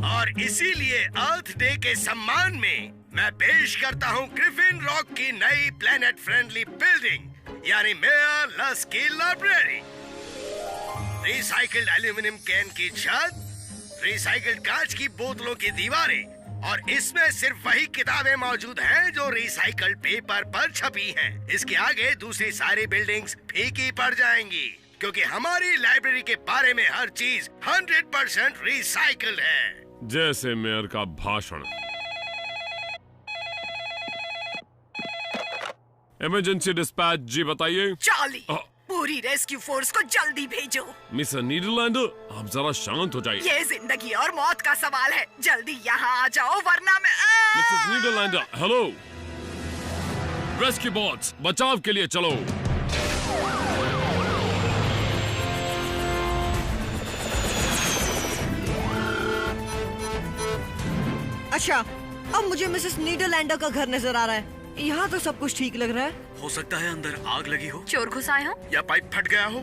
और इसीलिए अर्थ डे के सम्मान में मैं पेश करता हूँ ग्रिफिन रॉक की नई प्लेनेट फ्रेंडली बिल्डिंग यानी मेयर लस की लाइब्रेरी। रिसाइकिल्ड एल्यूमिनियम कैन की छत, रिसाइकिल्ड कांच की बोतलों की दीवारें और इसमें सिर्फ वही किताबें मौजूद हैं जो रिसाइकिल्ड पेपर पर छपी हैं। इसके आगे दूसरी सारी बिल्डिंग्स फीकी पड़ जाएंगी क्योंकि हमारी लाइब्रेरी के बारे में हर चीज 100% रिसाइकिल्ड है। जैसे मेयर का भाषण। इमरजेंसी डिस्पैच जी बताइए। चार्ली, पूरी रेस्क्यू फोर्स को जल्दी भेजो। मिस्टर नीदरलैंडर, आप जरा शांत हो जाइए। ये जिंदगी और मौत का सवाल है, जल्दी यहाँ आ जाओ वरना मैं। Mrs Netherlander, hello. Rescue boats, बचाव के लिए चलो। अच्छा, अब मुझे मिसेस नीदरलैंडर का घर नजर आ रहा है। यहाँ तो सब कुछ ठीक लग रहा है। हो सकता है अंदर आग लगी हो, चोर घुस आए हो या पाइप फट गया हो।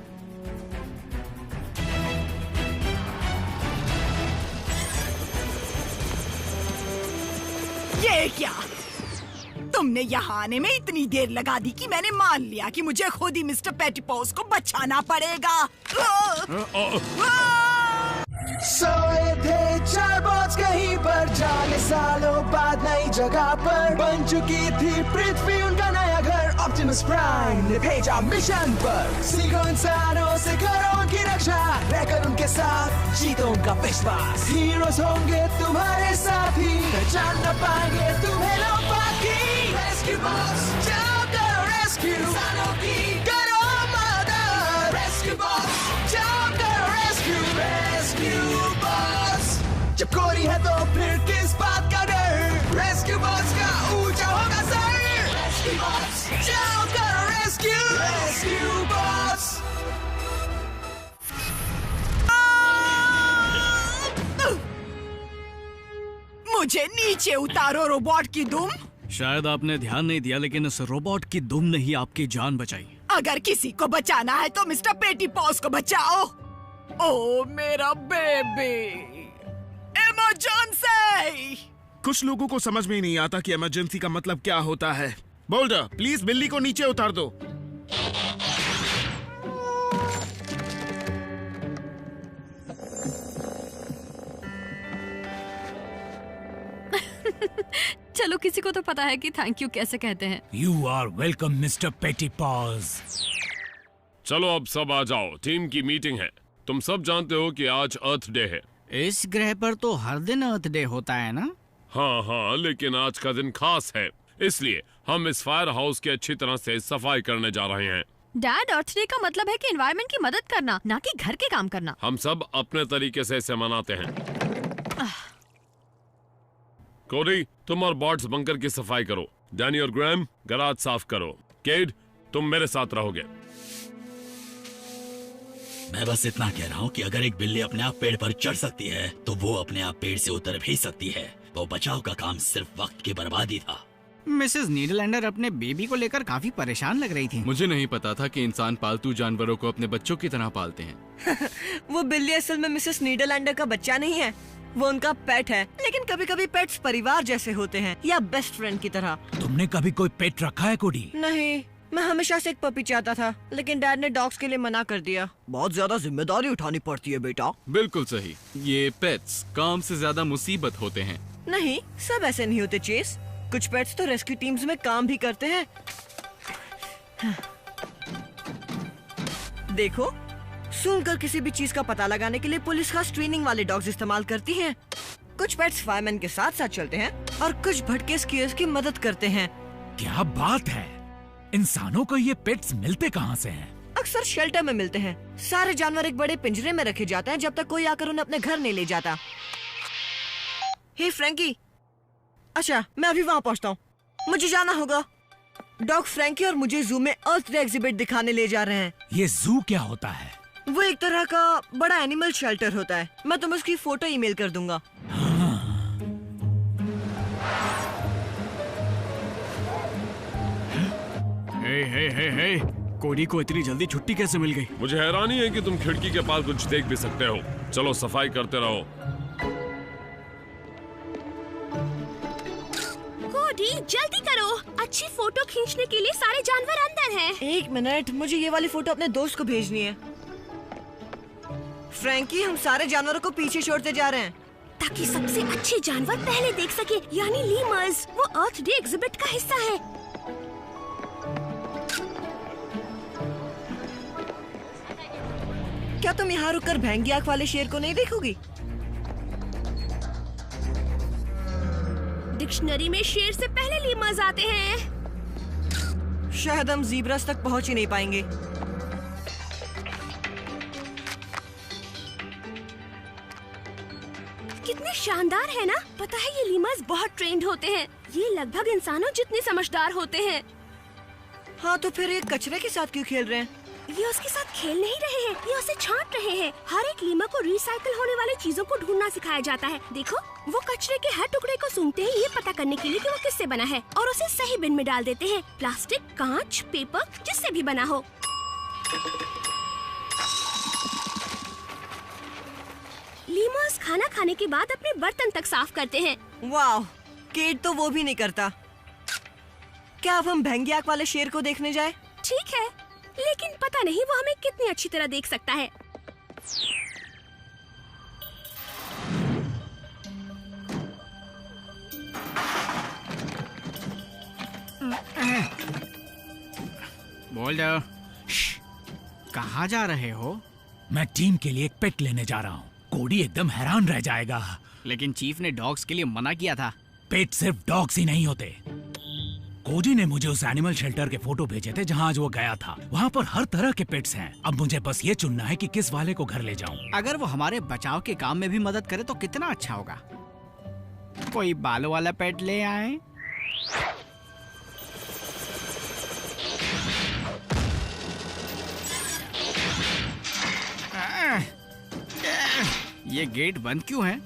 ये क्या? तुमने यहाँ आने में इतनी देर लगा दी कि मैंने मान लिया कि मुझे खुद ही मिस्टर पेटिपोस को बचाना पड़ेगा। सोए थे चार बॉट्स कहीं पर, जाने सालों बाद नई जगह पर बन चुकी थी पृथ्वी उनका नया घर। ऑप्टिमस प्राइम ने भेजा मिशन पर, सीखो इंसानों से करो उनकी रक्षा, रहकर उनके साथ जीतो उनका विश्वास। हीरोज होंगे तुम्हारे साथी, पहचान न पाएंगे तुम्हें लोग बाकी। रेस्क्यू बॉट्स, जाओ करो रेस्क्यू इंसानों की, करो मदद। रेस्क्यू बॉट्स, जाओ करो रेस्क्यू। रेस्क्यू बॉट्स, जब कोरी है तो फिर किस बात का डर। रेस्क्यू बॉट्स का ऊंचा होगा सर। रेस्क्यू बॉट्स, जाओ करो रेस्क्यू। Rescue bots. मुझे नीचे उतारो रोबोट की दुम। शायद आपने ध्यान नहीं दिया, लेकिन इस रोबोट की दुम ने ही आपकी जान बचाई। अगर किसी को बचाना है तो मिस्टर पेटिपोस को बचाओ। ओ मेरा बेबी, इमरजेंसी। कुछ लोगों को समझ में ही नहीं आता कि इमरजेंसी का मतलब क्या होता है। बोल्डर, प्लीज बिल्ली को नीचे उतार दो। चलो, किसी को तो पता है कि थैंक यू कैसे कहते हैं। You are welcome mister Petipos. चलो अब सब आ जाओ, टीम की मीटिंग है। तुम सब जानते हो कि आज अर्थ डे है। इस ग्रह पर तो हर दिन अर्थ डे होता है ना? हाँ, लेकिन आज का दिन खास है, इसलिए हम इस फायर हाउस की अच्छी तरह से सफाई करने जा रहे हैं। डैड, अर्थ डे का मतलब है कि एनवायरनमेंट की मदद करना, ना कि घर के काम करना। हम सब अपने तरीके से इसे मनाते हैं। कोडी, तुम और बॉट्स बंकर की सफाई करो। डैनी और ग्रैम गराज साफ करो। केड, तुम मेरे साथ रहोगे। मैं बस इतना कह रहा हूँ कि अगर एक बिल्ली अपने आप पेड़ पर चढ़ सकती है तो वो अपने आप पेड़ से उतर भी सकती है। वो बचाव का काम सिर्फ वक्त की बर्बादी था। मिसेस नीदरलैंडर अपने बेबी को लेकर काफी परेशान लग रही थी। मुझे नहीं पता था कि इंसान पालतू जानवरों को अपने बच्चों की तरह पालते हैं। वो बिल्ली असल में मिसेस नीदरलैंडर का बच्चा नहीं है, वो उनका पेट है। लेकिन कभी कभी पेट्स परिवार जैसे होते हैं या बेस्ट फ्रेंड की तरह। तुमने कभी कोई पेट रखा है कोडी? नहीं, मैं हमेशा से एक पपी चाहता था, लेकिन डैड ने डॉग्स के लिए मना कर दिया। बहुत ज्यादा जिम्मेदारी उठानी पड़ती है बेटा। बिल्कुल सही, ये पेट्स काम से ज्यादा मुसीबत होते हैं। नहीं, सब ऐसे नहीं होते चेस। कुछ पेट्स तो रेस्क्यू टीम्स में काम भी करते हैं। देखो, सूंघकर किसी भी चीज का पता लगाने के लिए पुलिस खास ट्रेनिंग वाले डॉग्स इस्तेमाल करती हैं। कुछ पेट्स फायरमैन के साथ साथ चलते हैं और कुछ भटके स्कीयर्स की मदद करते हैं। क्या बात है! इंसानों को ये पेट्स मिलते कहाँ से हैं? अक्सर शेल्टर में मिलते हैं। सारे जानवर एक बड़े पिंजरे में रखे जाते हैं जब तक कोई आकर उन्हें अपने घर नहीं ले जाता। हे फ्रैंकी, अच्छा मैं अभी वहाँ पहुँचता हूँ, मुझे जाना होगा। डॉग फ्रैंकी और मुझे जू में अर्थ डे एग्जिबिट दिखाने ले जा रहे हैं। ये जू क्या होता है? वो एक तरह का बड़ा एनिमल शेल्टर होता है। मैं तुम्हें उसकी फोटो ईमेल कर दूंगा। हे, कोडी को इतनी जल्दी छुट्टी कैसे मिल गई? मुझे हैरानी है कि तुम खिड़की के पास कुछ देख भी सकते हो। चलो सफाई करते रहो। कोडी जल्दी करो, अच्छी फोटो खींचने के लिए सारे जानवर अंदर हैं। 1 मिनट, मुझे ये वाली फोटो अपने दोस्त को भेजनी है। फ्रैंकी, हम सारे जानवरों को पीछे छोड़ते जा रहे हैं ताकि सबसे अच्छे जानवर पहले देख सके, यानी लीमर्स। वो अर्थ डे एग्जिबिट का हिस्सा है। क्या तुम यहाँ रुककर भैंगी आंख वाले शेर को नहीं देखोगी? डिक्शनरी में शेर से पहले लीमर्स आते हैं। शायद हम ज़ीब्रास तक पहुँच ही नहीं पाएंगे। कितने शानदार है ना। पता है ये लीमर्स बहुत ट्रेंड होते हैं। ये लगभग इंसानों जितने समझदार होते हैं। हाँ, तो फिर ये कचरे के साथ क्यों खेल रहे हैं? ये उसके साथ खेल नहीं रहे हैं, ये उसे छांट रहे हैं। हर एक लीमर को रिसाइकिल होने वाली चीजों को ढूंढना सिखाया जाता है। देखो, वो कचरे के हर टुकड़े को सूंघते हैं, ये पता करने के लिए कि वो किससे बना है, और उसे सही बिन में डाल देते हैं। प्लास्टिक, कांच, पेपर, जिससे भी बना हो। लीमर्स खाना खाने के बाद अपने बर्तन तक साफ करते हैं। वाह, केट तो वो भी नहीं करता। क्या अब हम भैंगी आंख वाले शेर को देखने जाए? ठीक है, लेकिन पता नहीं वो हमें कितनी अच्छी तरह देख सकता है। बोल्डर, कहाँ जा रहे हो? मैं टीम के लिए एक पेट लेने जा रहा हूँ। कोडी एकदम हैरान रह जाएगा। लेकिन चीफ ने डॉग्स के लिए मना किया था। पेट सिर्फ डॉग्स ही नहीं होते। कोडी ने मुझे उस एनिमल शेल्टर के फोटो भेजे थे जहाँ आज वो गया था। वहाँ पर हर तरह के पेट्स हैं। अब मुझे बस ये चुनना है कि किस वाले को घर ले जाऊँ। अगर वो हमारे बचाव के काम में भी मदद करे तो कितना अच्छा होगा। कोई बालों वाला पेट ले आए। ये गेट बंद क्यों है?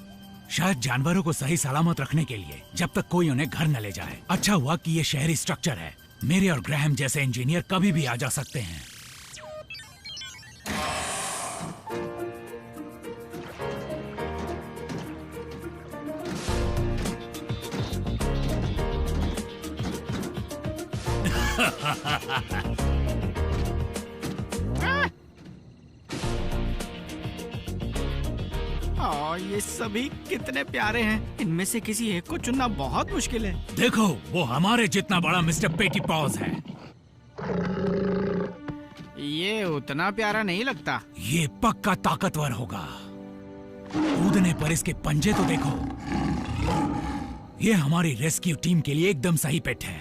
शायद जानवरों को सही सलामत रखने के लिए, जब तक कोई उन्हें घर न ले जाए। अच्छा हुआ कि ये शहरी स्ट्रक्चर है। मेरे और ग्रैहम जैसे इंजीनियर कभी भी आ जा सकते हैं। ये सभी कितने प्यारे हैं। इनमें से किसी एक को चुनना बहुत मुश्किल है। देखो, वो हमारे जितना बड़ा मिस्टर पेटीपॉज है। ये उतना प्यारा नहीं लगता। ये पक्का ताकतवर होगा। कूदने पर इसके पंजे तो देखो। ये हमारी रेस्क्यू टीम के लिए एकदम सही पेट है।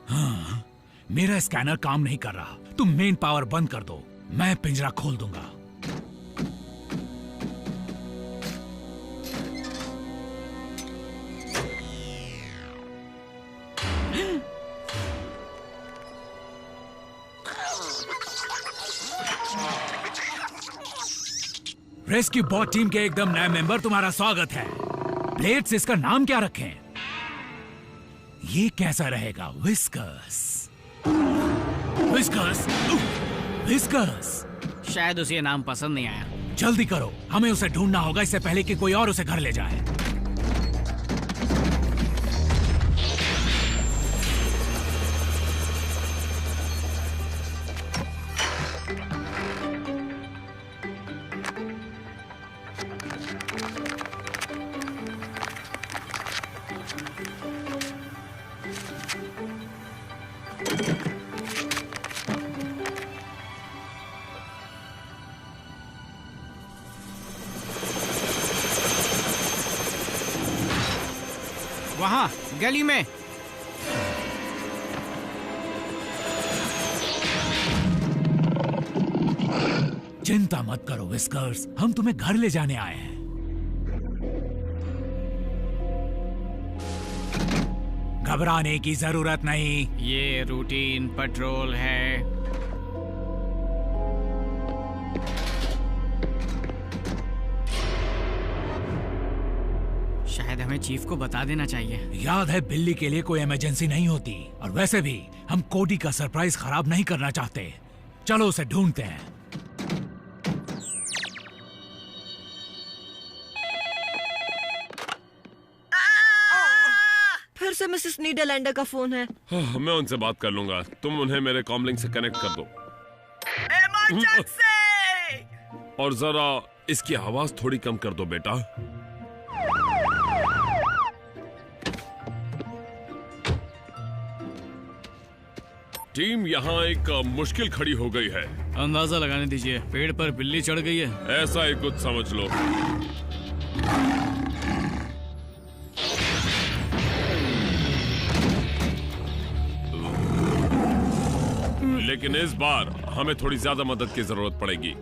हाँ, मेरा स्कैनर काम नहीं कर रहा। तुम मेन पावर बंद कर दो, मैं पिंजरा खोल दूंगा। रेस्क्यू बॉट टीम के एकदम नए मेंबर, तुम्हारा स्वागत है। ब्लेड्स, इसका नाम क्या रखें? ये कैसा रहेगा? विस्कर्स। Whiskers, whiskers. शायद उसे नाम पसंद नहीं आया। जल्दी करो, हमें उसे ढूंढना होगा इससे पहले कि कोई और उसे घर ले जाए। वहाँ गली में। चिंता मत करो विस्कर्स, हम तुम्हें घर ले जाने आए हैं। घबराने की जरूरत नहीं। ये रूटीन पेट्रोल है। शायद हमें चीफ को बता देना चाहिए। याद है, बिल्ली के लिए कोई इमरजेंसी नहीं होती। और वैसे भी हम कोडी का सरप्राइज खराब नहीं करना चाहते। चलो उसे ढूंढते हैं। से मिसेस नीदरलैंडर का फोन है? मैं उनसे बात कर लूंगा। तुम उन्हें मेरे कॉमलिंग से कनेक्ट कर दो। और जरा इसकी आवाज थोड़ी कम कर दो बेटा। टीम, यहाँ एक मुश्किल खड़ी हो गई है। अंदाजा लगाने दीजिए, पेड़ पर बिल्ली चढ़ गई है। ऐसा ही कुछ समझ लो। लेकिन इस बार हमें थोड़ी ज्यादा मदद की जरूरत पड़ेगी।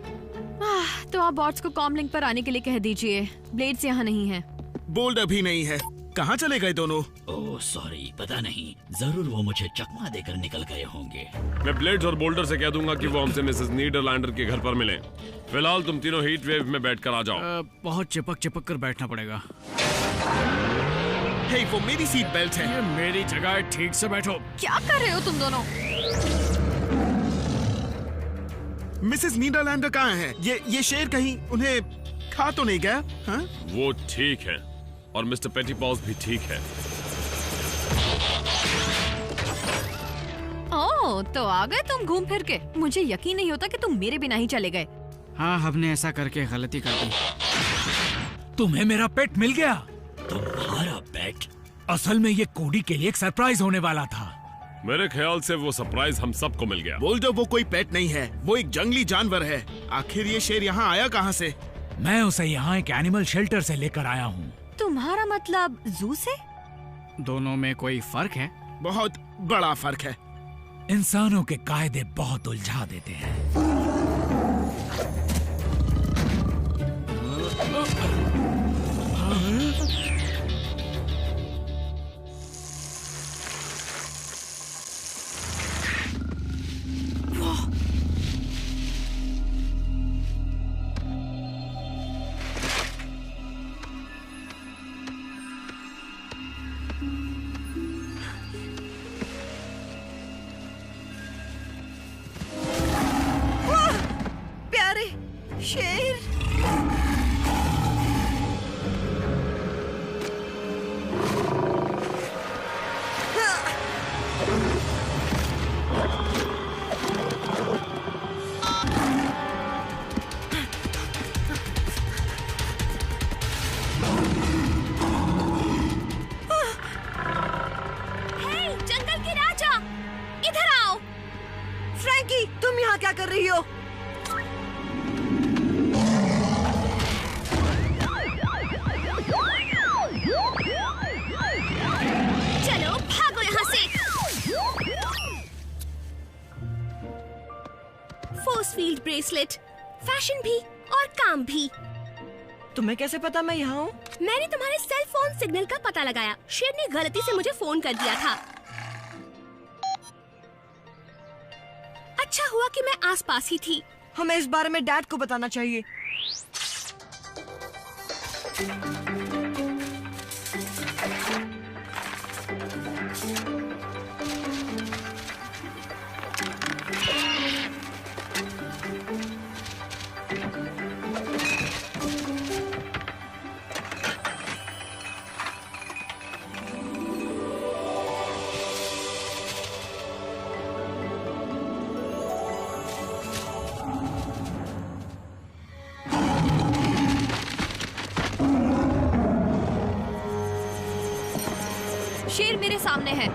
तो आप बॉट्स को कॉमलिंग पर आने के लिए कह दीजिए। ब्लेड्स यहाँ नहीं है। बोल्डर भी नहीं है। कहाँ चले गए दोनों? ओह सॉरी, पता नहीं, जरूर वो मुझे चकमा देकर निकल गए होंगे। मैं ब्लेड्स और बोल्डर से कह दूंगा कि वो हमसे मिसेस नीदरलैंडर के घर पर मिलें। फिलहाल तुम तीनों हीट वेव में बैठकर आ जाओ। बहुत चिपक चिपक कर बैठना पड़ेगा। हे, वो मेरी सीट बेल्ट है। ये मेरी जगह है, ठीक से बैठो। क्या कर रहे हो तुम दोनों? मिसेस नीदरलैंडर कहाँ है? ये शेर कहीं उन्हें खा तो नहीं गया? हाँ? वो ठीक है और मिस्टर पेटीपॉज भी ठीक है। ओह, तो आ गए तुम घूम फिर के। मुझे यकीन नहीं होता कि तुम मेरे बिना ही चले गए। हाँ, हमने ऐसा करके गलती कर दी। तुम्हें मेरा पेट मिल गया। तुम्हारा पेट? असल में ये कोडी के लिए एक सरप्राइज होने वाला था। मेरे ख्याल से वो सरप्राइज हम सबको मिल गया। बोल्डर, वो कोई पेट नहीं है, वो एक जंगली जानवर है। आखिर ये शेर यहाँ आया कहाँ से? मैं उसे यहाँ एक एनिमल शेल्टर से लेकर आया हूँ। तुम्हारा मतलब जू से? दोनों में कोई फर्क है? बहुत बड़ा फर्क है। इंसानों के कायदे बहुत उलझा देते हैं। शेर। जंगल के राजा, इधर आओ। फ्रैंकी, तुम यहाँ क्या कर रही हो? चलो भागो यहाँ से। फोर्स फील्ड ब्रेसलेट, फैशन भी और काम भी। तुम्हें कैसे पता मैं यहाँ हूँ? मैंने तुम्हारे सेल फोन सिग्नल का पता लगाया। शेर ने गलती से मुझे फोन कर दिया था। अच्छा हुआ कि मैं आसपास ही थी। हमें इस बारे में डैड को बताना चाहिए। शेर मेरे सामने है।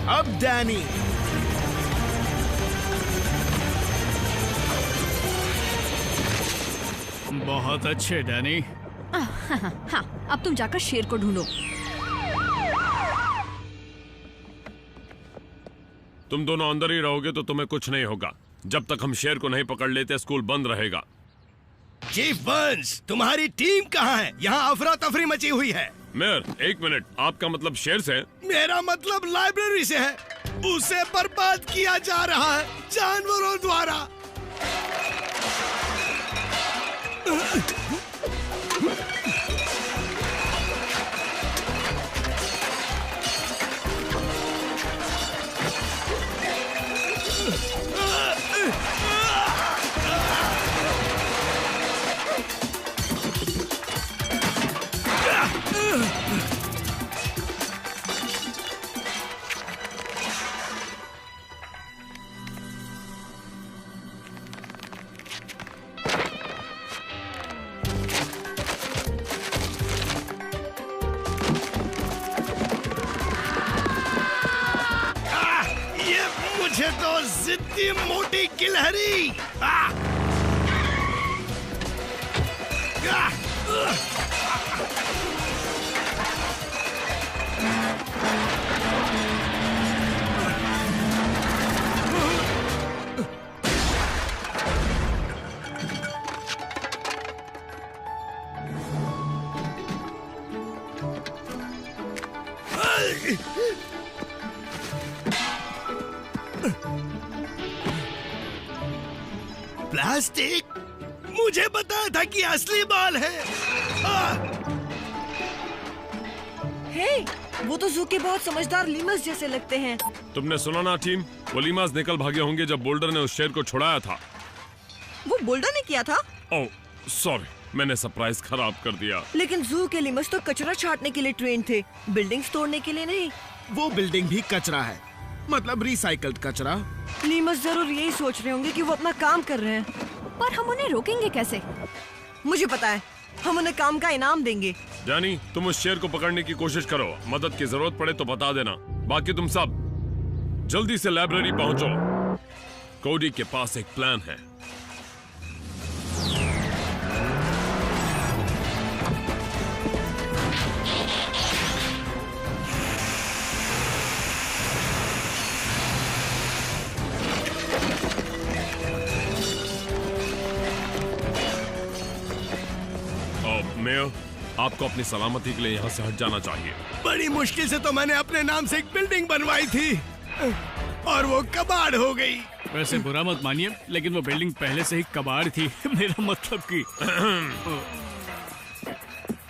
अब डैनी। बहुत अच्छे डैनी। हाँ, अब तुम जाकर शेर को ढूंढो। तुम दोनों अंदर ही रहोगे तो तुम्हें कुछ नहीं होगा। जब तक हम शेर को नहीं पकड़ लेते स्कूल बंद रहेगा। चीफ बर्न्स, तुम्हारी टीम कहाँ है? यहाँ अफरा तफरी मची हुई है। मेयर, एक मिनट, आपका मतलब शेर से? मेरा मतलब लाइब्रेरी से है। उसे बर्बाद किया जा रहा है जानवरों द्वारा। मुझे तो जिद्दी मोटी गिलहरी। प्लास्टिक? मुझे बताया था कि असली बाल है। हे, वो तो जू के बहुत समझदार लीमस जैसे लगते हैं। तुमने सुना ना टीम, वो लीमस निकल भागे होंगे जब बोल्डर ने उस शेर को छुड़ाया था। वो बोल्डर ने किया था? ओह सॉरी, मैंने सरप्राइज खराब कर दिया। लेकिन जू के लीमस तो कचरा छाटने के लिए ट्रेन थे, बिल्डिंग्स तोड़ने के लिए नहीं। वो बिल्डिंग भी कचरा है, मतलब रिसाइकल्ड कचरा। लीमस जरूर यही सोच रहे होंगे कि वो अपना काम कर रहे हैं। पर हम उन्हें रोकेंगे कैसे? मुझे पता है, हम उन्हें काम का इनाम देंगे। जानी, तुम उस शेर को पकड़ने की कोशिश करो, मदद की जरूरत पड़े तो बता देना। बाकी तुम सब जल्दी से लाइब्रेरी पहुंचो, कोडी के पास एक प्लान है। मेयर, आपको अपनी सलामती के लिए यहाँ से हट जाना चाहिए। बड़ी मुश्किल से तो मैंने अपने नाम से एक बिल्डिंग बनवाई थी और वो कबाड़ हो गई। वैसे बुरा मत मानिए, लेकिन वो बिल्डिंग पहले से ही कबाड़ थी। मेरा मतलब कि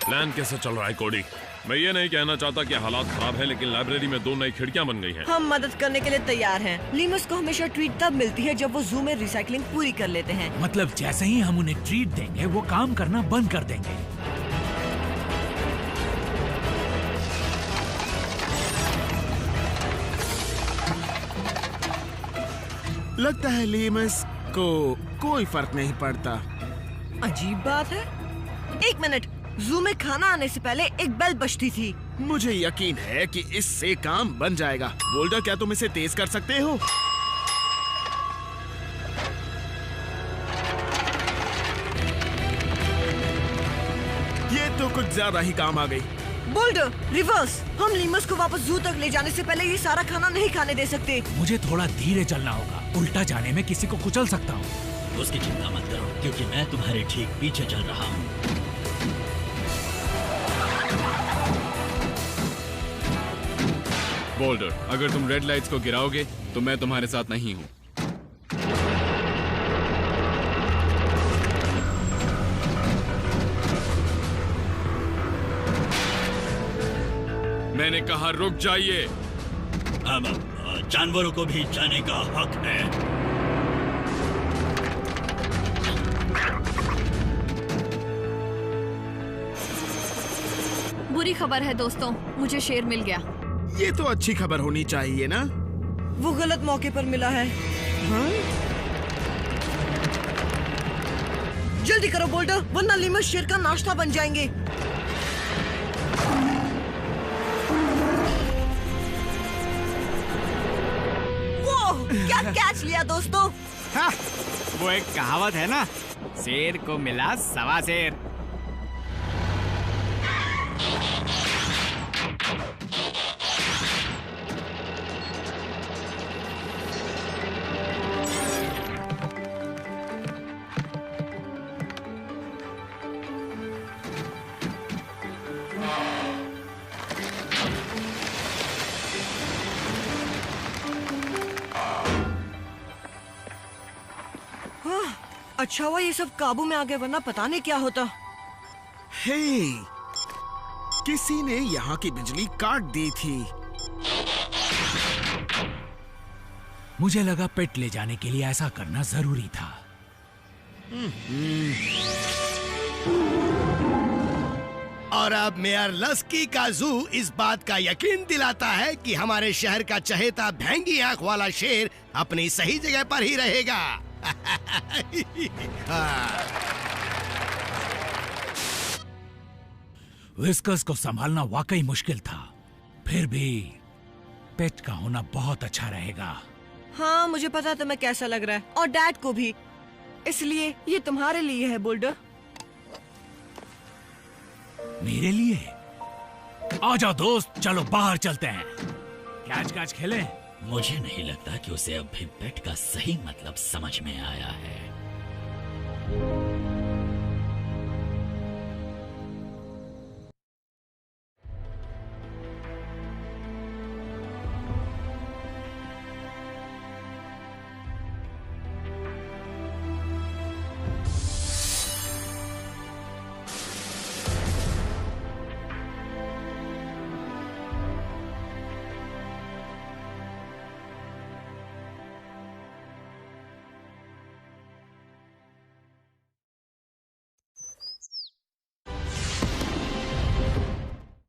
प्लान कैसे चल रहा है कोडी? मैं ये नहीं कहना चाहता कि हालात खराब है, लेकिन लाइब्रेरी में 2 नई खिड़कियां बन गई हैं। हम मदद करने के लिए तैयार हैं। लीमस को हमेशा ट्रीट तब मिलती है जब वो जू में रिसाइकलिंग पूरी कर लेते हैं। मतलब जैसे ही हम उन्हें ट्रीट देंगे वो काम करना बंद कर देंगे। लगता है लीमस को कोई फर्क नहीं पड़ता। अजीब बात है। एक मिनट, जू में खाना आने से पहले एक बेल बजती थी। मुझे यकीन है कि इससे काम बन जाएगा। बोल्डर, क्या तुम इसे तेज कर सकते हो? ये तो कुछ ज्यादा ही काम आ गई। Boulder, reverse. हम लीमस को वापस जू तक ले जाने से पहले ये सारा खाना नहीं खाने दे सकते। मुझे थोड़ा धीरे चलना होगा, उल्टा जाने में किसी को कुचल सकता हूँ। उसकी चिंता मत करो, क्योंकि मैं तुम्हारे ठीक पीछे चल रहा हूँ। बोल्डर, अगर तुम रेड लाइट्स को गिराओगे तो मैं तुम्हारे साथ नहीं हूँ। मैंने कहा रुक जाइए। अब जानवरों को भी जाने का हक है। बुरी खबर है दोस्तों, मुझे शेर मिल गया। ये तो अच्छी खबर होनी चाहिए ना? वो गलत मौके पर मिला है। हाँ? जल्दी करो बोल्डर, वरना लीमस शेर का नाश्ता बन जाएंगे। वो क्या कैच लिया दोस्तों? हाँ, वो एक कहावत है ना, शेर को मिला सवा शेर। अच्छा हुआ ये सब काबू में आ गया, वरना पता नहीं क्या होता। हे, किसी ने यहाँ की बिजली काट दी थी। मुझे लगा पेट ले जाने के लिए ऐसा करना जरूरी था। और अब मेयर लस्की का जू इस बात का यकीन दिलाता है कि हमारे शहर का चहेता भैंगी आंख वाला शेर अपनी सही जगह पर ही रहेगा। विस्कस को संभालना वाकई मुश्किल था, फिर भी पेट का होना बहुत अच्छा रहेगा। हाँ, मुझे पता तुम्हें कैसा लग रहा है, और डैड को भी, इसलिए ये तुम्हारे लिए है बोल्डर। मेरे लिए? आजा दोस्त, चलो बाहर चलते हैं, कैच कैच खेलें। मुझे नहीं लगता कि उसे अब भी पेट का सही मतलब समझ में आया है।